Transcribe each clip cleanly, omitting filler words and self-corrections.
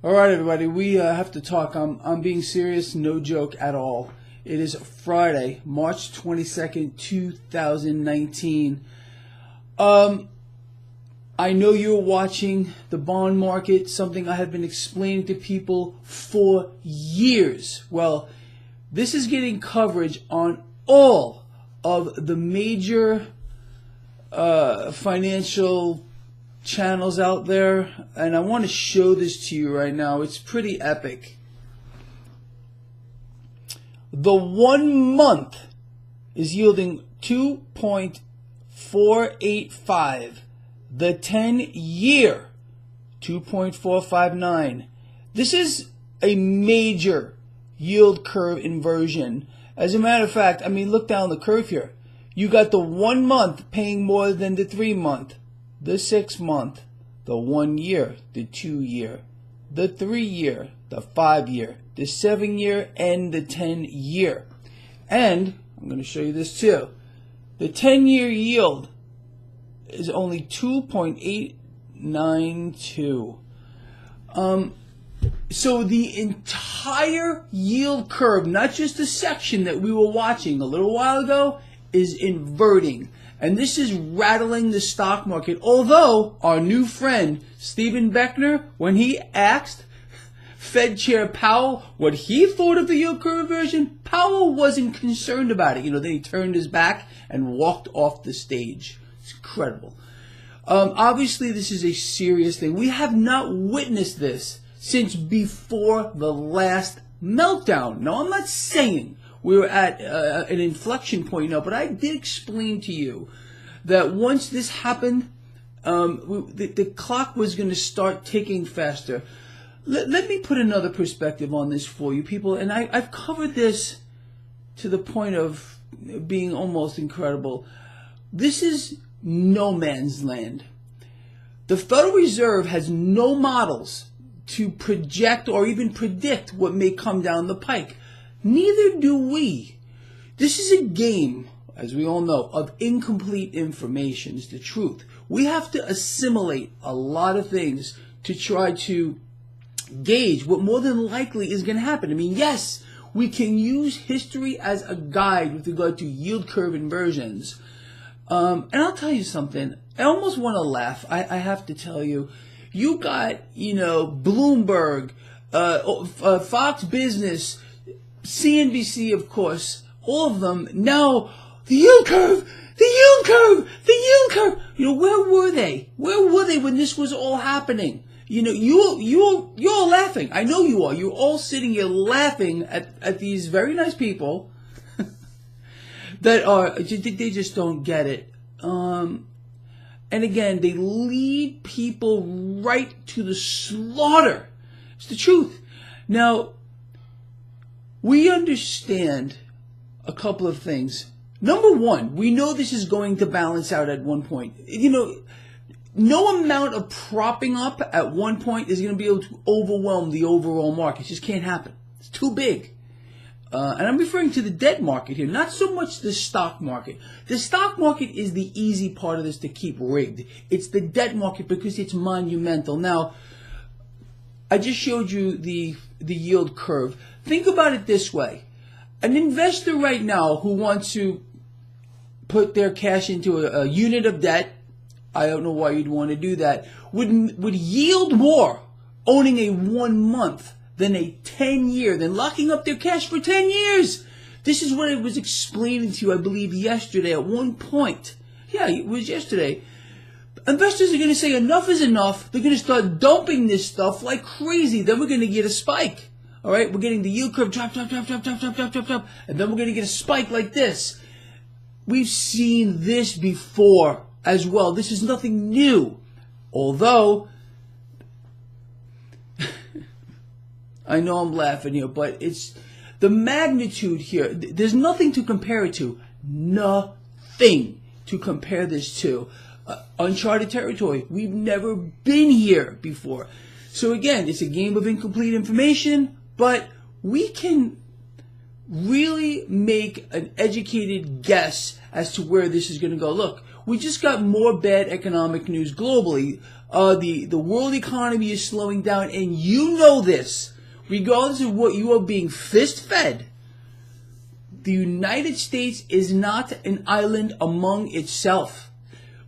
All right, everybody, we have to talk. I'm being serious, no joke at all. It is Friday, March 22nd, 2019. I know you're watching the bond market, something I have been explaining to people for years. Well, this is getting coverage on all of the major financial channels out there, and I want to show this to you right now. It's pretty epic. The 1 month is yielding 2.485. The 10-year 2.459. This is a major yield curve inversion. As a matter of fact, I mean, look down the curve here. You got the 1 month paying more than the 3 month, the 6 month, the 1 year, the 2 year, the 3 year, the 5 year, the 7 year, and the 10 year. And I'm going to show you this too. The 10-year yield is only 2.892. So the entire yield curve, not just the section that we were watching a little while ago, is inverting. And this is rattling the stock market. Although our new friend, Stephen Beckner, when he asked Fed Chair Powell what he thought of the yield curve inversion, Powell wasn't concerned about it. Then he turned his back and walked off the stage. It's incredible. Obviously, this is a serious thing. We have not witnessed this since before the last meltdown. Now, I'm not saying we were at an inflection point now, but I did explain to you that once this happened, the clock was going to start ticking faster. Let me put another perspective on this for you people, and I've covered this to the point of being almost incredible. This is no man's land. The Federal Reserve has no models to project or even predict what may come down the pike. Neither do we. This is a game, as we all know, of incomplete information is the truth. We have to assimilate a lot of things to try to gauge what more than likely is going to happen. I mean, yes, we can use history as a guide with regard to yield curve inversions. And I'll tell you something. I almost want to laugh. I have to tell you. You got, Bloomberg, Fox Business, CNBC, of course, all of them. Now, the yield curve, the yield curve, the yield curve. Where were they? Where were they when this was all happening? You're all laughing. I know you are. You're all sitting here laughing at these very nice people that they just don't get it. And again, they lead people right to the slaughter. It's the truth. Now, we understand a couple of things. Number one, we know this is going to balance out at one point. No amount of propping up at one point is going to be able to overwhelm the overall market. It just can't happen. It's too big. And I'm referring to the debt market here, not so much the stock market. The stock market is the easy part of this to keep rigged. It's the debt market because it's monumental. Now, I just showed you the yield curve. Think about it this way. An investor right now who wants to put their cash into a unit of debt, I don't know why you'd want to do that, would yield more owning a 1 month than a 10-year, than locking up their cash for 10 years. This is what I was explaining to you, I believe, yesterday at one point. Yeah, it was yesterday. Investors are going to say enough is enough. They're going to start dumping this stuff like crazy. Then we're going to get a spike. All right, we're getting the yield curve drop, and then we're going to get a spike like this. We've seen this before as well. This is nothing new. Although, I know I'm laughing here, but it's the magnitude here. There's nothing to compare it to. Nothing to compare this to. Uncharted territory. We've never been here before. So again, it's a game of incomplete information, but we can really make an educated guess as to where this is going to go. Look, we just got more bad economic news globally. The world economy is slowing down, and you know this. Regardless of what you are being fist-fed, the United States is not an island among itself.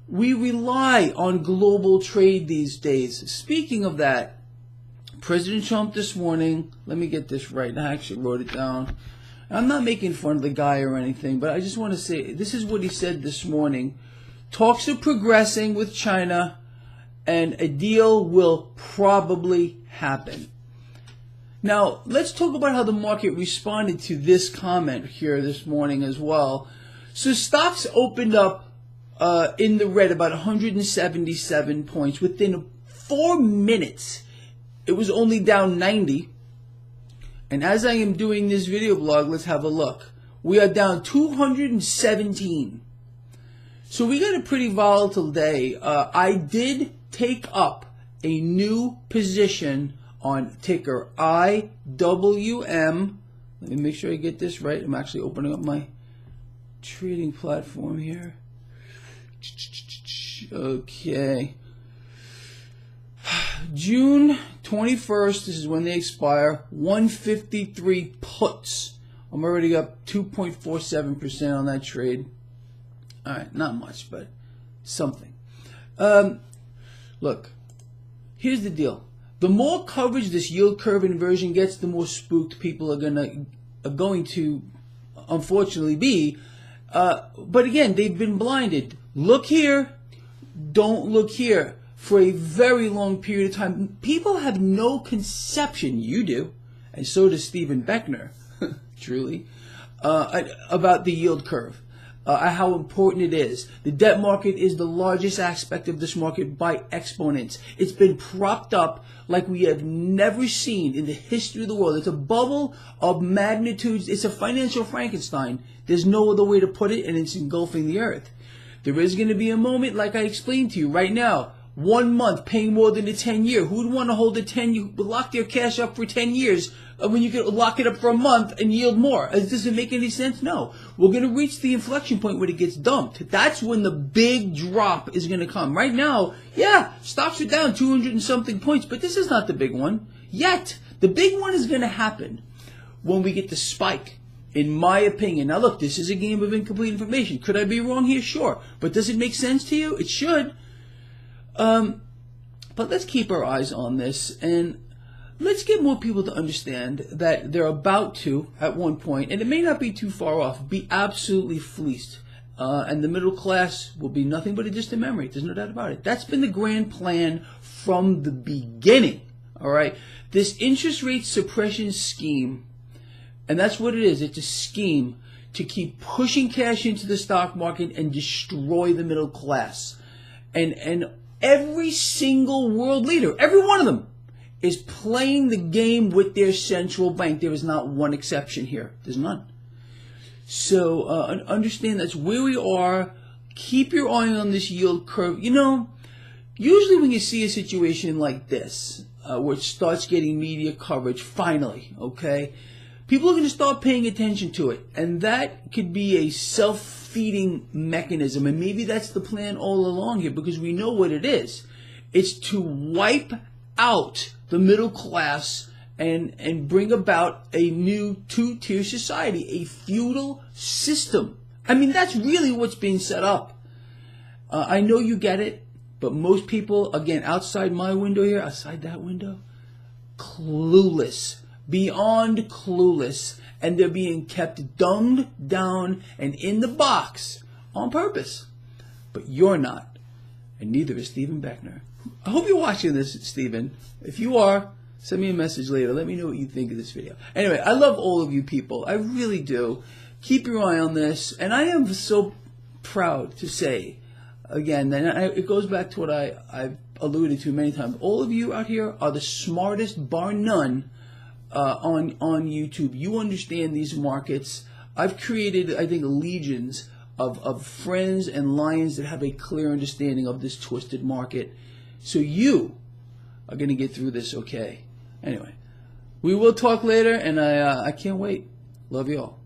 We rely on global trade these days. Speaking of that, President Trump this morning, let me get this right. I actually wrote it down. I'm not making fun of the guy or anything, but I just want to say this is what he said this morning. Talks are progressing with China, and a deal will probably happen. Now, let's talk about how the market responded to this comment here this morning as well. So stocks opened up in the red about 177 points. Within 4 minutes, it was only down 90. And as I am doing this video blog, let's have a look. We are down 217. So we got a pretty volatile day. I did take up a new position on ticker IWM. Let me make sure I get this right. I'm actually opening up my trading platform here. Okay. June 21st, this is when they expire, 153 puts. I'm already up 2.47% on that trade. All right, not much, but something. Look, here's the deal. The more coverage this yield curve inversion gets, the more spooked people are going to unfortunately be. But again, they've been blinded. Look here, don't look here. For a very long period of time, people have no conception, you do, and so does Stephen Beckner, truly, about the yield curve. How important it is. The debt market is the largest aspect of this market by exponents. It's been propped up like we have never seen in the history of the world. It's a bubble of magnitudes. It's a financial Frankenstein. There's no other way to put it, and it's engulfing the earth. There is going to be a moment, like I explained to you right now, 1 month paying more than a 10-year. Who would want to hold a 10? You lock your cash up for 10 years when you could lock it up for a month and yield more. Does it make any sense? No. We're going to reach the inflection point where it gets dumped. That's when the big drop is going to come. Right now, yeah, stocks are down 200 and something points, but this is not the big one yet. The big one is going to happen when we get the spike, in my opinion. Now look, this is a game of incomplete information. Could I be wrong here? Sure. But does it make sense to you? It should. But let's keep our eyes on this, and let's get more people to understand that they're about to, at one point, and it may not be too far off, be absolutely fleeced. And the middle class will be nothing but a distant memory. There's no doubt about it. That's been the grand plan from the beginning. All right? This interest rate suppression scheme, and that's what it is. It's a scheme to keep pushing cash into the stock market and destroy the middle class. And every single world leader, every one of them, is playing the game with their central bank. There is not one exception here. There's none. So understand that's where we are. Keep your eye on this yield curve. You know, usually when you see a situation like this, where it starts getting media coverage, finally, okay, people are going to start paying attention to it. And that could be a self-feeding mechanism. And maybe that's the plan all along here, because we know what it is. It's to wipe out the middle class and bring about a new two-tier society, a feudal system. I mean, that's really what's being set up. I know you get it, but most people, again, outside my window here, outside that window, clueless. Beyond clueless, and they're being kept dumbed down and in the box on purpose. But you're not, and neither is Stephen Beckner. I hope you're watching this, Stephen. If you are, send me a message later. Let me know what you think of this video. Anyway, I love all of you people. I really do. Keep your eye on this, and I am so proud to say, again, and it goes back to what I've alluded to many times. All of you out here are the smartest, bar none, on YouTube. You understand these markets. I've created, I think, legions of friends and lions that have a clear understanding of this twisted market. So you are going to get through this okay. Anyway, we will talk later, and I can't wait. Love you all.